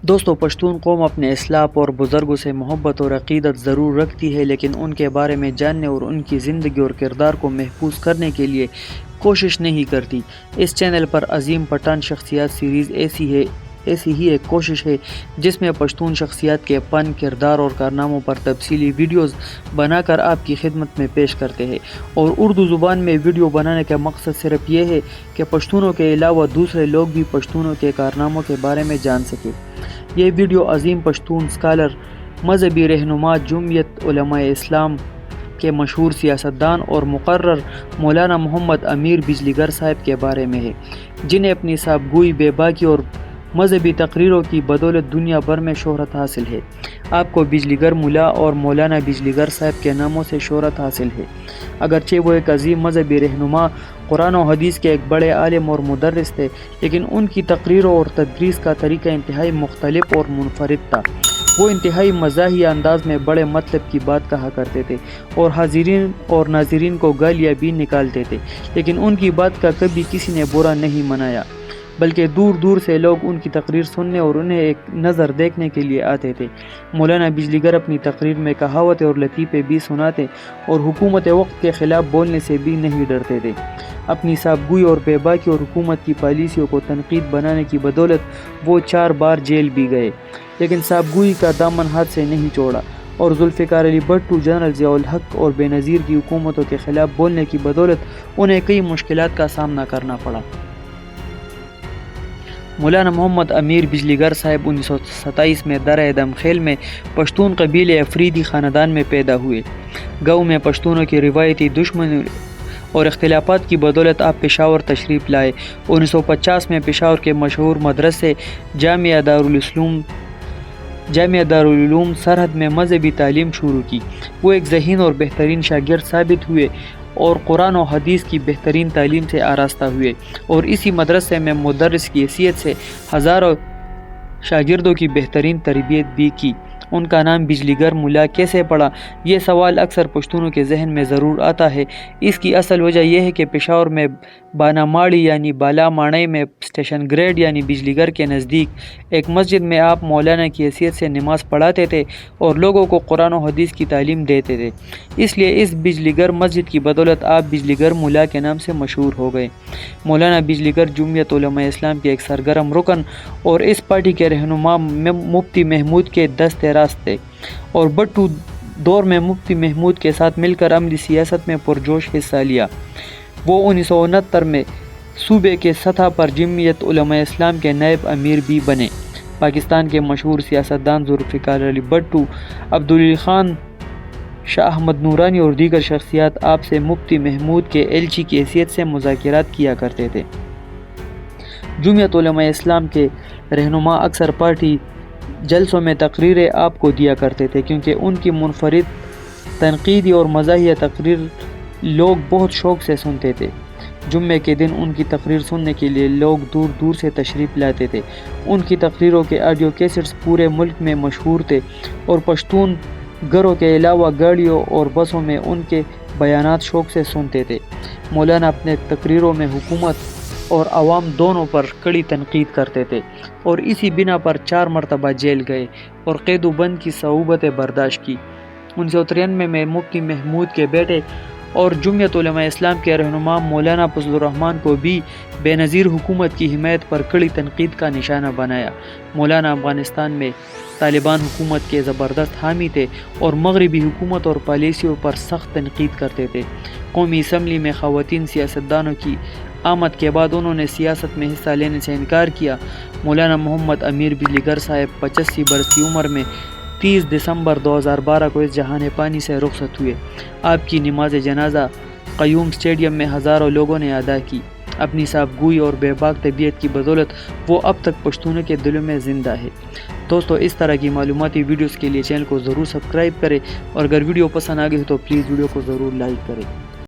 دوستو، پشتون قوم اپنے اسلاف اور بزرگوں سے محبت اور عقیدت ضرور رکھتی ہے، لیکن ان کے بارے میں جاننے اور ان کی زندگی اور کردار کو محفوظ کرنے کے لیے کوشش نہیں کرتی۔ اس چینل پر عظیم پٹھان شخصیات سیریز ایسی ہی ایک کوشش ہے جس میں پشتون شخصیات کے فن، کردار اور کارناموں پر تفصیلی ویڈیوز بنا کر آپ کی خدمت میں پیش کرتے ہیں، اور اردو زبان میں ویڈیو بنانے کا مقصد صرف یہ ہے کہ پشتونوں کے علاوہ دوسرے لوگ بھی پشتونوں کے کارناموں کے بارے میں جان سکیں۔ یہ ویڈیو عظیم پشتون اسکالر، مذہبی رہنما، جمعیت علماء اسلام کے مشہور سیاستدان اور مقرر مولانا محمد امیر بجلی گر صاحب کے بارے میں ہے، جنہیں اپنی صاحب گوئی، بے باکی اور مذہبی تقریروں کی بدولت دنیا بھر میں شہرت حاصل ہے۔ آپ کو بجلی گر ملا اور مولانا بجلی گر صاحب کے ناموں سے شہرت حاصل ہے۔ اگرچہ وہ ایک عظیم مذہبی رہنما، قرآن و حدیث کے ایک بڑے عالم اور مدرس تھے، لیکن ان کی تقریروں اور تدریس کا طریقہ انتہائی مختلف اور منفرد تھا۔ وہ انتہائی مزاحیہ انداز میں بڑے مطلب کی بات کہا کرتے تھے اور حاضرین اور ناظرین کو گالیاں بھی نکالتے تھے، لیکن ان کی بات کا کبھی کسی نے برا نہیں منایا، بلکہ دور دور سے لوگ ان کی تقریر سننے اور انہیں ایک نظر دیکھنے کے لیے آتے تھے۔ مولانا بجلی گر اپنی تقریر میں کہاوتیں اور لطیفے بھی سناتے اور حکومت وقت کے خلاف بولنے سے بھی نہیں ڈرتے تھے۔ اپنی صاحب گوئی اور بے باکی اور حکومت کی پالیسیوں کو تنقید بنانے کی بدولت وہ 4 بار جیل بھی گئے، لیکن صاحب گوئی کا دامن ہاتھ سے نہیں چھوڑا، اور ذوالفقار علی بھٹو، جنرل ضیاء الحق اور بے نظیر کی حکومتوں کے خلاف بولنے کی بدولت انہیں کئی مشکلات کا سامنا کرنا پڑا۔ مولانا محمد امیر بجلی گر صاحب 1927 میں درہ دم خیل میں پشتون قبیلے افریدی خاندان میں پیدا ہوئے۔ گاؤں میں پشتونوں کی روایتی دشمنی اور اختلافات کی بدولت آپ پشاور تشریف لائے۔ 1950 میں پشاور کے مشہور مدرسے جامعہ دارالعلوم سرحد میں مذہبی تعلیم شروع کی۔ وہ ایک ذہین اور بہترین شاگرد ثابت ہوئے اور قرآن و حدیث کی بہترین تعلیم سے آراستہ ہوئے، اور اسی مدرسے میں مدرس کی حیثیت سے ہزاروں شاگردوں کی بہترین تربیت بھی کی۔ ان کا نام بجلی گر ملا کیسے پڑا؟ یہ سوال اکثر پشتونوں کے ذہن میں ضرور آتا ہے۔ اس کی اصل وجہ یہ ہے کہ پشاور میں بانا ماڑی یعنی بالا ماڑی میں اسٹیشن گریڈ یعنی بجلی گر کے نزدیک ایک مسجد میں آپ مولانا کی حیثیت سے نماز پڑھاتے تھے اور لوگوں کو قرآن و حدیث کی تعلیم دیتے تھے۔ اس لیے اس بجلی گر مسجد کی بدولت آپ بجلی گر ملا کے نام سے مشہور ہو گئے۔ مولانا بجلی گر جمعیت علماء اسلام کے ایک سرگرم رکن اور اس پارٹی کے رہنما مفتی محمود کے دست راست تھے، اور بٹو دور میں مفتی محمود کے ساتھ مل کر عملی سیاست میں پرجوش حصہ لیا۔ وہ 1969 میں صوبے کے سطح پر جمعیت علماء اسلام کے نائب امیر بھی بنے۔ پاکستان کے مشہور سیاستدان ذوالفقار علی بھٹو، عبدالعلی خان، شاہ احمد نورانی اور دیگر شخصیات آپ سے مفتی محمود کے ایلچی کی حیثیت سے مذاکرات کیا کرتے تھے۔ جمعیت علماء اسلام کے رہنما اکثر پارٹی جلسوں میں تقریریں آپ کو دیا کرتے تھے، کیونکہ ان کی منفرد تنقیدی اور مزاحیہ تقریر لوگ بہت شوق سے سنتے تھے۔ جمعے کے دن ان کی تقریر سننے کے لیے لوگ دور دور سے تشریف لاتے تھے۔ ان کی تقریروں کے آڈیو کیسٹس پورے ملک میں مشہور تھے، اور پشتون گھروں کے علاوہ گاڑیوں اور بسوں میں ان کے بیانات شوق سے سنتے تھے۔ مولانا اپنے تقریروں میں حکومت اور عوام دونوں پر کڑی تنقید کرتے تھے، اور اسی بنا پر 4 مرتبہ جیل گئے اور قید و بند کی صعوبتیں برداشت کی۔ 1993 میں مفتی محمود کے بیٹے اور جمعیت علماء اسلام کے رہنما مولانا فضل الرحمان کو بھی بے نظیر حکومت کی حمایت پر کڑی تنقید کا نشانہ بنایا۔ مولانا افغانستان میں طالبان حکومت کے زبردست حامی تھے اور مغربی حکومت اور پالیسیوں پر سخت تنقید کرتے تھے۔ قومی اسمبلی میں خواتین سیاستدانوں کی آمد کے بعد انہوں نے سیاست میں حصہ لینے سے انکار کیا۔ مولانا محمد امیر بجلی گر صاحب 85 برس کی عمر میں 30 دسمبر 2012 کو اس جہان پانی سے رخصت ہوئے۔ آپ کی نماز جنازہ قیوم اسٹیڈیم میں ہزاروں لوگوں نے ادا کی۔ اپنی صاحب گوئی اور بے باک طبیعت کی بدولت وہ اب تک پشتونوں کے دلوں میں زندہ ہے۔ دوستو، اس طرح کی معلوماتی ویڈیوز کے لیے چینل کو ضرور سبسکرائب کریں، اور اگر ویڈیو پسند آ گئی ہو تو پلیز ویڈیو کو ضرور لائک کریں۔